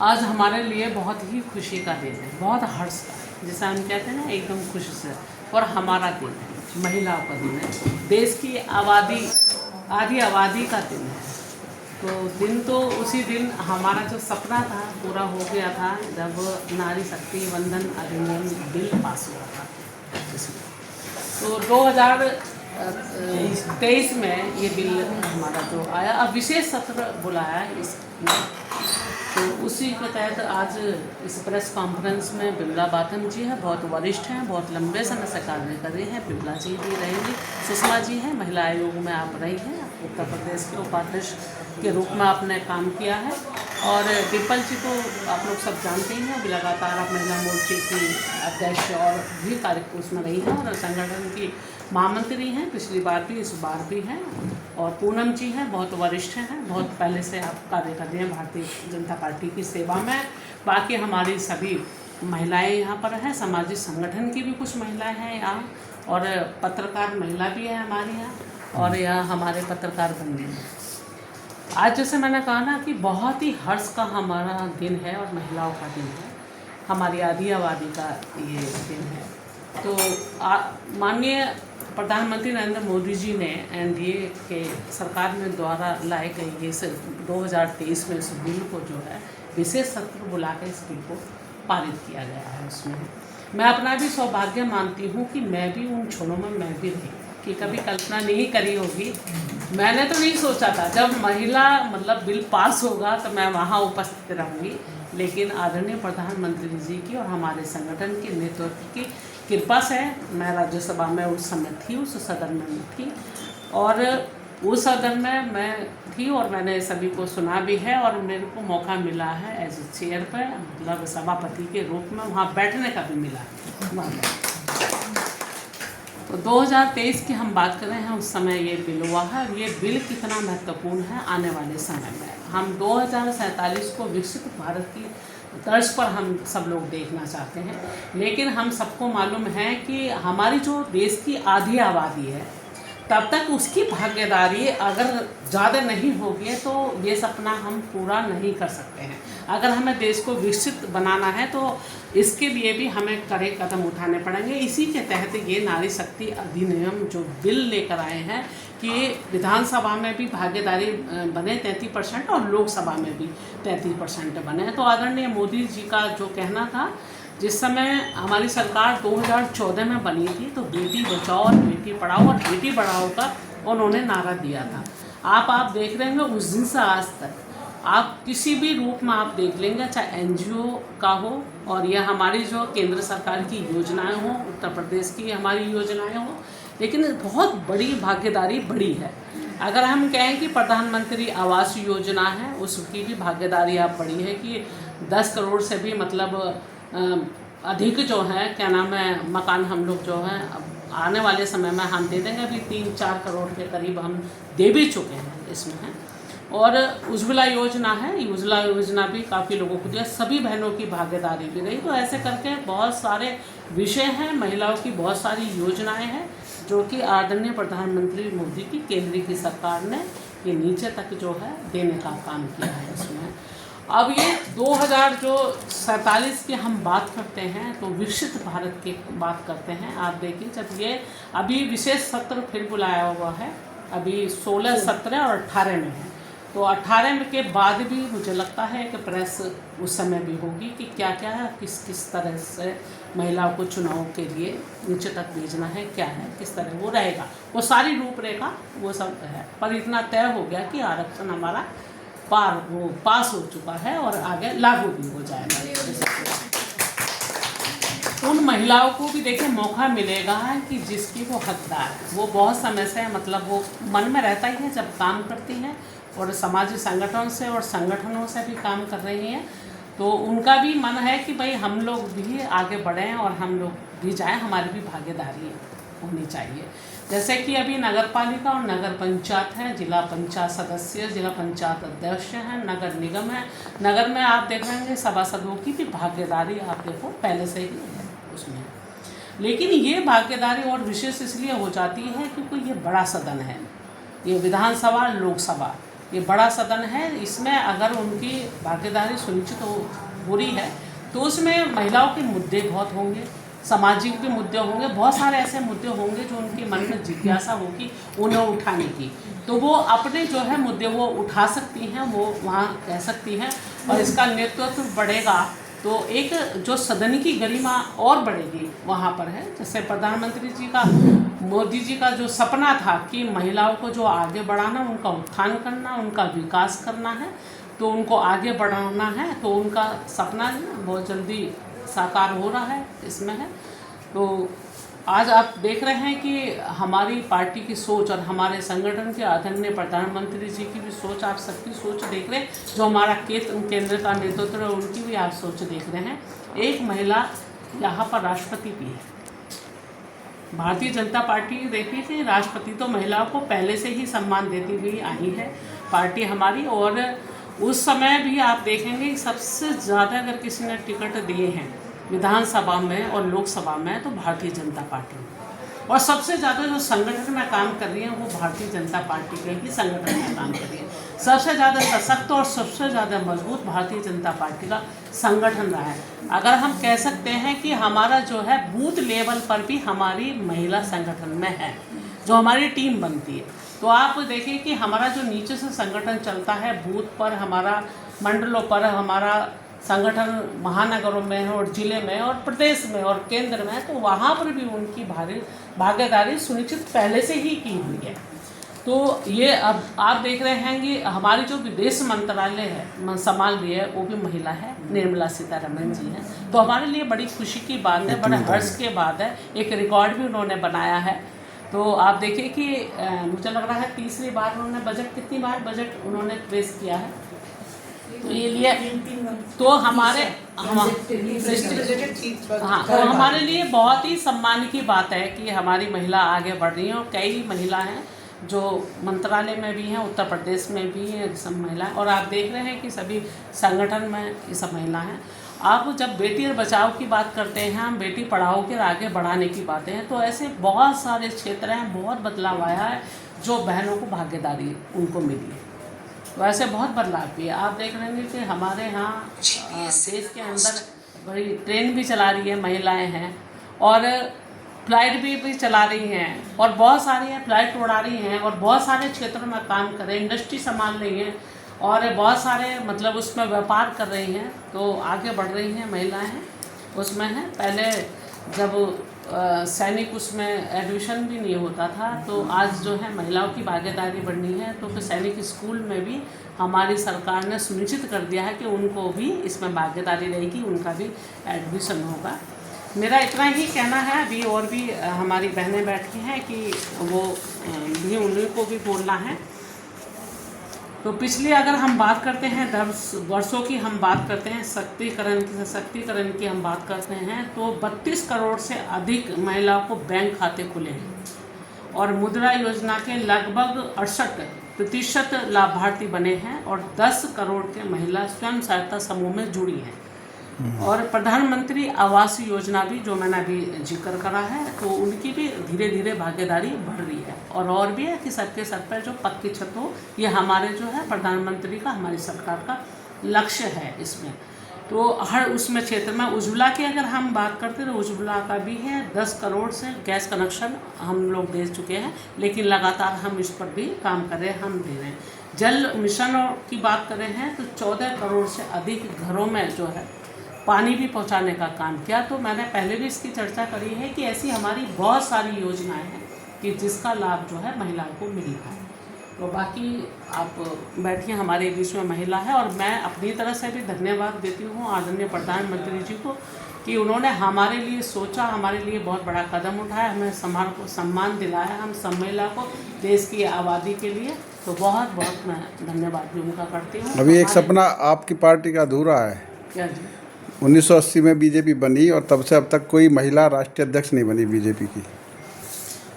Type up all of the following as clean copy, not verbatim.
आज हमारे लिए बहुत ही खुशी का दिन है, बहुत हर्ष का, जैसा हम कहते हैं ना, एकदम खुशी से। और हमारा दिन है, महिलाओं का दिन है, देश की आबादी आधी आबादी का दिन है। तो दिन तो उसी दिन हमारा जो सपना था पूरा हो गया था जब नारी शक्ति वंदन अधिनियम बिल पास हुआ था। तो 2023 में ये बिल हमारा जो आया, अब विशेष सत्र बुलाया इसमें, तो उसी के तहत आज इस प्रेस कॉन्फ्रेंस में बिमला बाथम जी हैं, बहुत वरिष्ठ हैं, बहुत लंबे समय से कार्य कर रही हैं। बिमला जी भी रहेंगी, सुषमा जी हैं, महिला आयोग में आप रही हैं, उत्तर प्रदेश के उपाध्यक्ष के रूप में आपने काम किया है। और डिम्पल जी को आप लोग सब जानते ही हैं, लगातार आप महिला मोर्चे की अध्यक्ष और भी कार्यक्रम उसमें रही हैं और संगठन की महामंत्री हैं, पिछली बार भी इस बार भी हैं। और पूनम जी हैं, बहुत वरिष्ठ हैं, बहुत पहले से आप कार्य कर रही हैं भारतीय जनता पार्टी की सेवा में। बाकी हमारी सभी महिलाएं यहाँ पर हैं, सामाजिक संगठन की भी कुछ महिलाएं हैं यहाँ, और पत्रकार महिला भी है हमारे यहाँ, और यहाँ हमारे पत्रकार बंधु हैं। आज जैसे मैंने कहा ना कि बहुत ही हर्ष का हमारा दिन है और महिलाओं का दिन है, हमारी आधी आबादी का ये दिन है। तो माननीय प्रधानमंत्री नरेंद्र मोदी जी ने एनडीए के सरकार में द्वारा लाए गए ये 2023 में इस बिल को जो है विशेष सत्र बुला के इस बिल को पारित किया गया है। उसमें मैं अपना भी सौभाग्य मानती हूँ कि मैं भी उन क्षणों में मैं भी रही, कि कभी कल्पना नहीं करी होगी। मैंने तो नहीं सोचा था जब महिला बिल पास होगा तो मैं वहाँ उपस्थित रहूँगी, लेकिन आदरणीय प्रधानमंत्री जी की और हमारे संगठन के नेतृत्व की कृपा से मैं राज्यसभा में उस समय थी, उस सदन में थी, और उस सदन में मैं थी और मैंने सभी को सुना भी है, और मेरे को मौका मिला है एज ए चेयर पर, सभापति के रूप में वहाँ बैठने का भी मिला है। तो 2023 की हम बात कर रहे हैं, उस समय ये बिल हुआ है। ये बिल कितना महत्वपूर्ण है आने वाले समय में। हम 2047 को विकसित भारत की तर्ज पर हम सब लोग देखना चाहते हैं, लेकिन हम सबको मालूम है कि हमारी जो देश की आधी आबादी है, तब तक उसकी भागीदारी अगर ज़्यादा नहीं होगी तो ये सपना हम पूरा नहीं कर सकते हैं। अगर हमें देश को विकसित बनाना है तो इसके लिए भी हमें कड़े कदम उठाने पड़ेंगे। इसी के तहत ये नारी शक्ति अधिनियम जो बिल लेकर आए हैं कि विधानसभा में भी भागीदारी बने 33% और लोकसभा में भी 33% बने। तो आदरणीय मोदी जी का जो कहना था, जिस समय हमारी सरकार 2014 में बनी थी, तो बेटी बचाओ और बेटी पढ़ाओ और बेटी बढ़ाओ का उन्होंने नारा दिया था। आप देख रहे होंगे उस दिन से आज तक आप किसी भी रूप में आप देख लेंगे, चाहे एनजीओ का हो और यह हमारी जो केंद्र सरकार की योजनाएं हों, उत्तर प्रदेश की हमारी योजनाएं हों, लेकिन बहुत बड़ी भागीदारी बड़ी है। अगर हम कहें कि प्रधानमंत्री आवास योजना है, उसकी भी भागीदारी आप बड़ी है कि 10 करोड़ से भी अधिक जो है क्या नाम है मकान हम लोग जो है अब आने वाले समय में हम दे देंगे। अभी 3-4 करोड़ के करीब हम दे भी चुके हैं इसमें है। और उज्ज्वला योजना है, उज्ज्वला योजना भी काफ़ी लोगों को दिया, सभी बहनों की भागीदारी भी रही। तो ऐसे करके बहुत सारे विषय हैं, महिलाओं की बहुत सारी योजनाएं हैं जो कि आदरणीय प्रधानमंत्री मोदी की केंद्र की सरकार ने ये नीचे तक जो है देने का काम किया है इसमें। अब ये 2047 की हम बात करते हैं तो विकसित भारत की बात करते हैं। आप देखिए, जब ये अभी विशेष सत्र फिर बुलाया हुआ है, अभी 16, 17 और 18 में है, तो 18 के बाद भी मुझे लगता है कि प्रेस उस समय भी होगी कि क्या क्या है, किस तरह से महिलाओं को चुनाव के लिए नीचे तक भेजना है, क्या है, किस तरह वो रहेगा, वो सारी रूपरेखा वो सब है। पर इतना तय हो गया कि आरक्षण हमारा पास हो चुका है और आगे लागू भी हो जाएगा। उन महिलाओं को भी देखिए मौका मिलेगा कि जिसकी वो हकदार है। वो बहुत समय से वो मन में रहता ही है जब काम करती हैं और सामाजिक संगठनों से और संगठनों से भी काम कर रही हैं, तो उनका भी मन है कि भाई हम लोग भी आगे बढ़ें और हम लोग भी जाएं, हमारी भी भागीदारी होनी चाहिए। जैसे कि अभी नगर पालिका और नगर पंचायत है, जिला पंचायत सदस्य, जिला पंचायत अध्यक्ष हैं, नगर निगम है। नगर में आप देख रहे हैं सभासदों की भी भागीदारी आप देखो पहले से ही है उसमें। लेकिन ये भागीदारी और विशेष इसलिए हो जाती है क्योंकि ये बड़ा सदन है, ये विधानसभा लोकसभा, ये बड़ा सदन है, इसमें अगर उनकी भागीदारी सुनिश्चित हो रही है तो उसमें महिलाओं के मुद्दे बहुत होंगे, सामाजिक भी मुद्दे होंगे, बहुत सारे ऐसे मुद्दे होंगे जो उनके मन में जिज्ञासा होगी उन्हें उठाने की, तो वो अपने जो है मुद्दे वो उठा सकती हैं, वो वहाँ कह सकती हैं और इसका नेतृत्व बढ़ेगा तो एक जो सदन की गरिमा और बढ़ेगी वहाँ पर है। जैसे प्रधानमंत्री जी का, मोदी जी का जो सपना था कि महिलाओं को जो आगे बढ़ाना, उनका उत्थान करना, उनका विकास करना है, तो उनको आगे बढ़ाना है, तो उनका सपना बहुत जल्दी साकार हो रहा है, इसमें है। तो आज आप देख रहे हैं कि हमारी पार्टी की सोच और हमारे संगठन के आदरणीय प्रधानमंत्री जी की भी सोच, आप सबकी सोच देख रहे हैं, जो हमारा केंद्र का नेतृत्व है उनकी भी आप सोच देख रहे हैं। एक महिला यहाँ पर राष्ट्रपति भी है। भारतीय जनता पार्टी देखिए कि राष्ट्रपति तो महिलाओं को पहले से ही सम्मान देती हुई आई है पार्टी हमारी, और उस समय भी आप देखेंगे सबसे ज़्यादा अगर किसी ने टिकट दिए हैं विधानसभा में और लोकसभा में तो भारतीय जनता पार्टी, और सबसे ज़्यादा जो संगठन में काम कर रही है वो भारतीय जनता पार्टी के ही संगठन में काम कर रही है। सबसे ज़्यादा सशक्त और सबसे ज़्यादा मजबूत भारतीय जनता पार्टी का संगठन रहा है। अगर हम कह सकते हैं कि हमारा जो है बूथ लेवल पर भी हमारी महिला संगठन में है, जो हमारी टीम बनती है, तो आप देखिए कि हमारा जो नीचे से संगठन चलता है बूथ पर, हमारा मंडलों पर, हमारा संगठन महानगरों में है और ज़िले में और प्रदेश में और केंद्र में, तो वहाँ पर भी उनकी भागीदारी सुनिश्चित पहले से ही की हुई है। तो ये अब आप देख रहे हैं कि हमारी जो विदेश मंत्रालय है संभाल रही है वो भी महिला है, निर्मला सीतारमण जी हैं, तो हमारे लिए बड़ी खुशी की बात है, बड़े हर्ष के बात है। एक रिकॉर्ड भी उन्होंने बनाया है। तो आप देखिए कि मुझे लग रहा है तीसरी बार उन्होंने बजट, कितनी बार बजट उन्होंने पेश किया है, तो ये लिए तो हमारे तो हमारे लिए बहुत ही सम्मान की बात है कि हमारी महिला आगे बढ़ रही हैं, और कई महिला हैं जो मंत्रालय में भी हैं, उत्तर प्रदेश में भी हैं सब महिलाएं, और आप देख रहे हैं कि सभी संगठन में ये सब महिला हैं। आप जब बेटी और बचाव की बात करते हैं, हम बेटी पढ़ाओ के आगे बढ़ाने की बातें हैं, तो ऐसे बहुत सारे क्षेत्र हैं, बहुत बदलाव आया है जो बहनों को भागीदारी उनको मिली है, तो ऐसे बहुत बदलाव भी है। आप देख रहे हैं कि हमारे यहाँ देश के अंदर बड़ी ट्रेन भी चला रही है महिलाएं हैं, और फ्लाइट भी चला रही हैं, और बहुत सारी फ्लाइट उड़ा रही हैं, और बहुत सारे क्षेत्रों में काम कर रहे हैं, इंडस्ट्री संभाल रही हैं, और बहुत सारे मतलब उसमें व्यापार कर रही हैं, तो आगे बढ़ रही हैं महिलाएं हैं उसमें हैं। पहले जब सैनिक उसमें एडमिशन भी नहीं होता था, तो आज जो है महिलाओं की भागीदारी बढ़नी है, तो फिर सैनिक स्कूल में भी हमारी सरकार ने सुनिश्चित कर दिया है कि उनको भी इसमें भागीदारी रहेगी, उनका भी एडमिशन होगा। मेरा इतना ही कहना है। अभी और भी हमारी बहनें बैठी हैं कि वो भी उन्हीं को भी बोलना है। तो पिछले अगर हम बात करते हैं 10 वर्षों की, हम बात करते हैं सशक्तिकरण की हम बात करते हैं, तो 32 करोड़ से अधिक महिलाओं को बैंक खाते खुले हैं, और मुद्रा योजना के लगभग 68% लाभार्थी बने हैं, और 10 करोड़ के महिला स्वयं सहायता समूह में जुड़ी हैं, और प्रधानमंत्री आवास योजना भी जो मैंने अभी जिक्र करा है, तो उनकी भी धीरे धीरे भागीदारी बढ़ रही है। और भी है कि सबके सर पर जो पक्की छत हो, ये हमारे जो है प्रधानमंत्री का, हमारी सरकार का लक्ष्य है इसमें। तो हर उसमें क्षेत्र में उज्ज्वला की अगर हम बात करते हैं तो उज्ज्वला का भी है, 10 करोड़ से गैस कनेक्शन हम लोग दे चुके हैं, लेकिन लगातार हम इस पर भी काम कर रहे हैं, हम दे रहे हैं। जल मिशन की बात कर रहे हैं तो 14 करोड़ से अधिक घरों में जो है पानी भी पहुंचाने का काम किया। तो मैंने पहले भी इसकी चर्चा करी है कि ऐसी हमारी बहुत सारी योजनाएं हैं कि जिसका लाभ जो है महिलाओं को मिल रहा है। तो बाकी आप बैठिए, हमारे बीच में महिला है, और मैं अपनी तरफ से भी धन्यवाद देती हूँ आदरणीय प्रधानमंत्री जी को कि उन्होंने हमारे लिए सोचा, हमारे लिए बहुत बड़ा कदम उठाया, हमें सम्मान दिलाया, हम सब महिला को देश की आबादी के लिए। तो बहुत बहुत मैं धन्यवाद भी उनका करती हूँ। अभी एक सपना आपकी पार्टी का अधूरा है। क्या जी? 1980 में बीजेपी बनी और तब से अब तक कोई महिला राष्ट्रीय अध्यक्ष नहीं बनी बीजेपी की।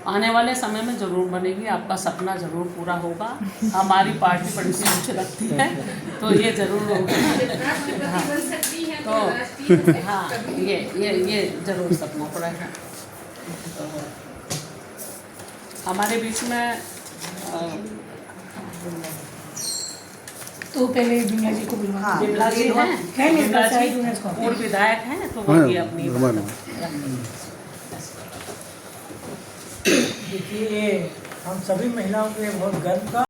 आने वाले समय में ज़रूर बनेगी, आपका सपना ज़रूर पूरा होगा। हमारी पार्टी बड़ी सी अच्छी लगती है, तो ये ज़रूर होगा। हाँ, तो हाँ, ये ज़रूर सपना पूरा है। तो हमारे बीच में तो पहले बिमला जी को बुलवा हाँ। बिमला जी हैं, है मेरे बिमला पास जी शायद उन्हें इसको- पूर्व विधायक हैं, तो हाँ, वो ये अपनी वन। देखिए ये हम सभी महिलाओं के लिए बहुत गर्व का